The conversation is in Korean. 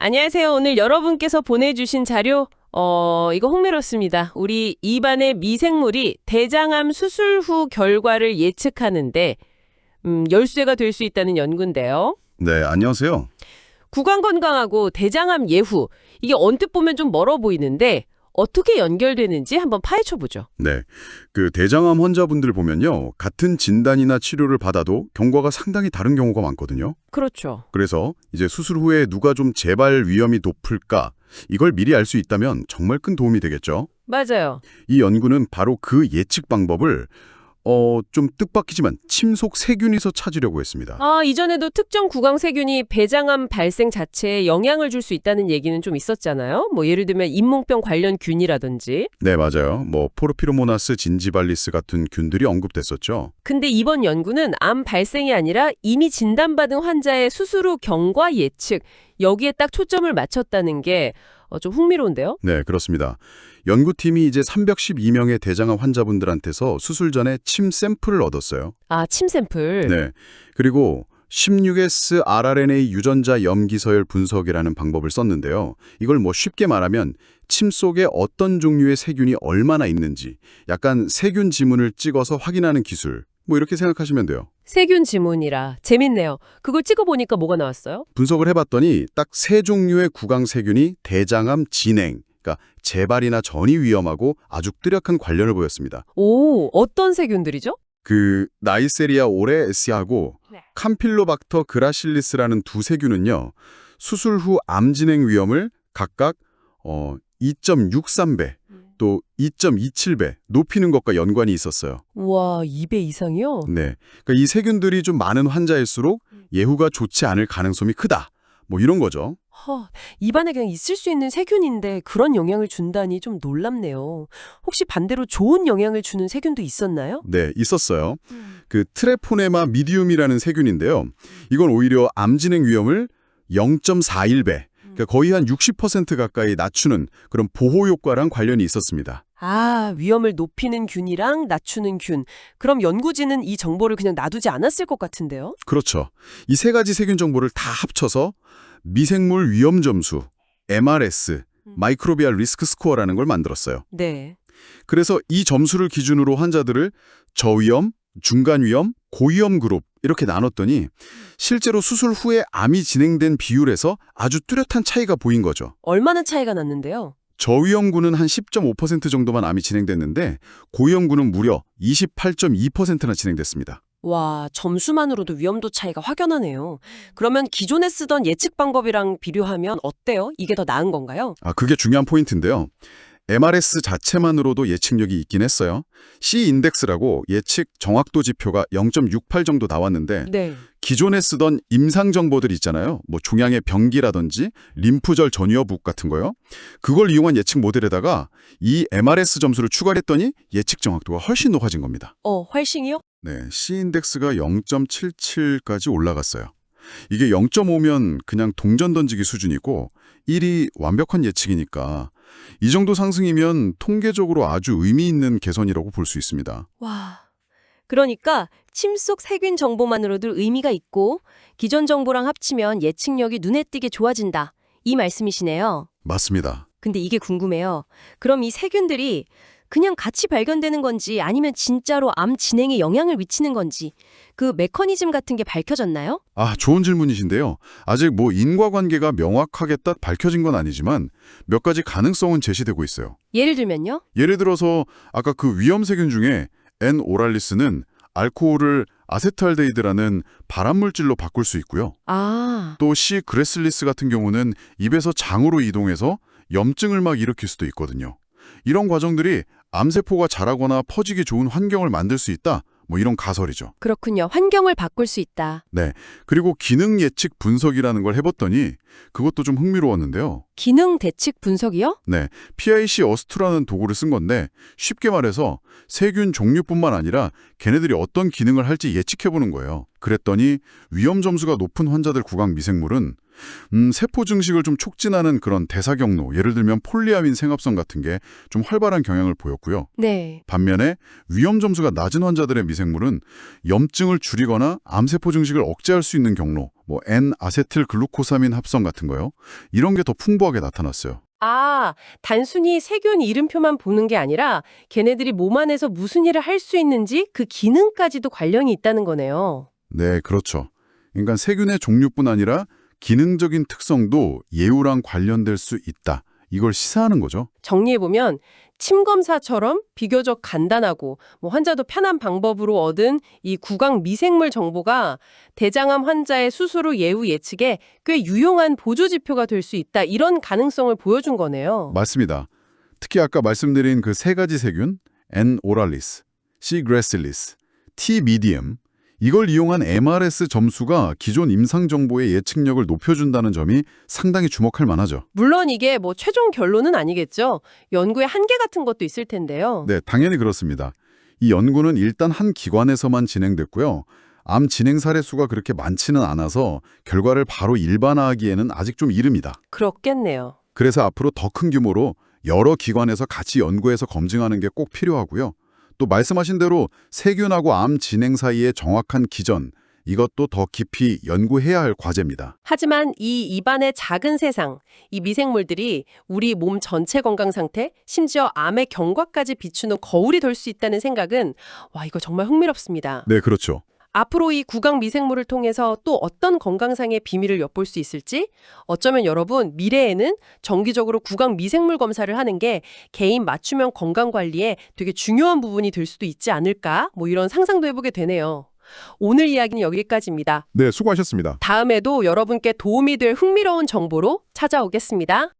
안녕하세요. 오늘 여러분께서 보내주신 자료, 이거 흥미롭습니다. 우리 입안의 미생물이 대장암 수술 후 결과를 예측하는데, 열쇠가 될 수 있다는 연구인데요. 네, 안녕하세요. 구강 건강하고 대장암 예후, 이게 언뜻 보면 좀 멀어 보이는데, 어떻게 연결되는지 한번 파헤쳐보죠. 네, 그 대장암 환자분들 보면요. 같은 진단이나 치료를 받아도 경과가 상당히 다른 경우가 많거든요. 그렇죠. 그래서 이제 수술 후에 누가 좀 재발 위험이 높을까? 이걸 미리 알 수 있다면 정말 큰 도움이 되겠죠. 맞아요. 이 연구는 바로 그 예측 방법을 좀 뜻밖이지만 침속 세균에서 찾으려고 했습니다. 이전에도 특정 구강 세균이 배장암 발생 자체에 영향을 줄 수 있다는 얘기는 좀 있었잖아요. 뭐 예를 들면 잇몸병 관련 균이라든지. 네, 맞아요. 뭐 포르피로모나스 진지발리스 같은 균들이 언급됐었죠. 근데 이번 연구는 암 발생이 아니라 이미 진단받은 환자의 수술 후 경과 예측, 여기에 딱 초점을 맞췄다는 게 좀 흥미로운데요? 네, 그렇습니다. 연구팀이 이제 312명의 대장암 환자분들한테서 수술 전에 침 샘플을 얻었어요. 침 샘플. 네. 그리고 16S rRNA 유전자 염기서열 분석이라는 방법을 썼는데요. 이걸 뭐 쉽게 말하면 침 속에 어떤 종류의 세균이 얼마나 있는지 약간 세균 지문을 찍어서 확인하는 기술. 뭐 이렇게 생각하시면 돼요. 세균 지문이라 재밌네요. 그걸 찍어보니까 뭐가 나왔어요? 분석을 해봤더니 딱 세 종류의 구강 세균이 대장암 진행, 그러니까 재발이나 전이 위험하고 아주 뚜렷한 관련을 보였습니다. 오, 어떤 세균들이죠? 그 나이세리아 오레에시하고 네. 캄필로박터 그라실리스라는 두 세균은요. 수술 후 암 진행 위험을 각각 2.63배 또 2.27배 높이는 것과 연관이 있었어요. 우와, 2배 이상이요? 네. 그러니까 이 세균들이 좀 많은 환자일수록 예후가 좋지 않을 가능성이 크다. 뭐 이런 거죠. 입안에 그냥 있을 수 있는 세균인데 그런 영향을 준다니 좀 놀랍네요. 혹시 반대로 좋은 영향을 주는 세균도 있었나요? 네, 있었어요. 그 트레포네마 미디움이라는 세균인데요. 이건 오히려 암 진행 위험을 0.41배, 그러니까 거의 한 60% 가까이 낮추는 그런 보호 효과랑 관련이 있었습니다. 위험을 높이는 균이랑 낮추는 균. 그럼 연구진은 이 정보를 그냥 놔두지 않았을 것 같은데요? 그렇죠. 이 세 가지 세균 정보를 다 합쳐서 미생물 위험 점수, MRS, 마이크로비알 리스크 스코어라는 걸 만들었어요. 네. 그래서 이 점수를 기준으로 환자들을 저위험, 중간위험, 고위험 그룹 이렇게 나눴더니 실제로 수술 후에 암이 진행된 비율에서 아주 뚜렷한 차이가 보인 거죠. 얼마나 차이가 났는데요? 저위험군은 한 10.5% 정도만 암이 진행됐는데 고위험군은 무려 28.2%나 진행됐습니다. 와, 점수만으로도 위험도 차이가 확연하네요. 그러면 기존에 쓰던 예측 방법이랑 비교하면 어때요? 이게 더 나은 건가요? 그게 중요한 포인트인데요. MRS 자체만으로도 예측력이 있긴 했어요. C인덱스라고 예측 정확도 지표가 0.68 정도 나왔는데 네. 기존에 쓰던 임상 정보들 있잖아요. 뭐 종양의 병기라든지 림프절 전이여부 같은 거요. 그걸 이용한 예측 모델에다가 이 MRS 점수를 추가했더니 예측 정확도가 훨씬 높아진 겁니다. 훨씬이요? 네, C인덱스가 0.77까지 올라갔어요. 이게 0.5면 그냥 동전 던지기 수준이고 1이 완벽한 예측이니까 이 정도 상승이면 통계적으로 아주 의미 있는 개선이라고 볼 수 있습니다. 와. 그러니까 침 속 세균 정보만으로도 의미가 있고 기존 정보랑 합치면 예측력이 눈에 띄게 좋아진다. 이 말씀이시네요. 맞습니다. 근데 이게 궁금해요. 그럼 이 세균들이 그냥 같이 발견되는 건지 아니면 진짜로 암 진행에 영향을 미치는 건지 그 메커니즘 같은 게 밝혀졌나요? 좋은 질문이신데요. 아직 뭐 인과관계가 명확하게 딱 밝혀진 건 아니지만 몇 가지 가능성은 제시되고 있어요. 예를 들면요? 예를 들어서 아까 그 위험세균 중에 N 오랄리스는 알코올을 아세트알데히드라는 발암물질로 바꿀 수 있고요. 또 C 그레슬리스 같은 경우는 입에서 장으로 이동해서 염증을 막 일으킬 수도 있거든요. 이런 과정들이 암세포가 자라거나 퍼지기 좋은 환경을 만들 수 있다. 뭐 이런 가설이죠. 그렇군요. 환경을 바꿀 수 있다. 네. 그리고 기능 예측 분석이라는 걸 해봤더니 그것도 좀 흥미로웠는데요. 기능 대측 분석이요? 네. PIC 어스트라는 도구를 쓴 건데 쉽게 말해서 세균 종류뿐만 아니라 걔네들이 어떤 기능을 할지 예측해보는 거예요. 그랬더니 위험 점수가 높은 환자들 구강 미생물은 세포 증식을 좀 촉진하는 그런 대사 경로, 예를 들면 폴리아민 생합성 같은 게 좀 활발한 경향을 보였고요. 네. 반면에 위험 점수가 낮은 환자들의 미생물은 염증을 줄이거나 암세포 증식을 억제할 수 있는 경로, 뭐 N아세틸글루코사민 합성 같은 거요. 이런 게 더 풍부하게 나타났어요. 아, 단순히 세균 이름표만 보는 게 아니라 걔네들이 몸 안에서 무슨 일을 할 수 있는지 그 기능까지도 관련이 있다는 거네요. 네, 그렇죠. 그러니까 세균의 종류뿐 아니라 기능적인 특성도 예후랑 관련될 수 있다. 이걸 시사하는 거죠. 정리해보면 침 검사처럼 비교적 간단하고 환자도 편한 방법으로 얻은 이 구강 미생물 정보가 대장암 환자의 수술 후 예후 예측에 꽤 유용한 보조 지표가 될 수 있다. 이런 가능성을 보여준 거네요. 맞습니다. 특히 아까 말씀드린 그 세 가지 세균, N. 오랄리스, C. 그래실리스, T. 미디엄, 이걸 이용한 MRS 점수가 기존 임상 정보의 예측력을 높여준다는 점이 상당히 주목할 만하죠. 물론 이게 최종 결론은 아니겠죠. 연구의 한계 같은 것도 있을 텐데요. 네, 당연히 그렇습니다. 이 연구는 일단 한 기관에서만 진행됐고요. 암 진행 사례 수가 그렇게 많지는 않아서 결과를 바로 일반화하기에는 아직 좀 이릅니다. 그렇겠네요. 그래서 앞으로 더 큰 규모로 여러 기관에서 같이 연구해서 검증하는 게 꼭 필요하고요. 또 말씀하신 대로 세균하고 암 진행 사이의 정확한 기전, 이것도 더 깊이 연구해야 할 과제입니다. 하지만 이 입안의 작은 세상, 이 미생물들이 우리 몸 전체 건강 상태, 심지어 암의 경과까지 비추는 거울이 될 수 있다는 생각은 이거 정말 흥미롭습니다. 네, 그렇죠. 앞으로 이 구강 미생물을 통해서 또 어떤 건강상의 비밀을 엿볼 수 있을지, 어쩌면 여러분 미래에는 정기적으로 구강 미생물 검사를 하는 게 개인 맞춤형 건강 관리에 되게 중요한 부분이 될 수도 있지 않을까? 이런 상상도 해보게 되네요. 오늘 이야기는 여기까지입니다. 네, 수고하셨습니다. 다음에도 여러분께 도움이 될 흥미로운 정보로 찾아오겠습니다.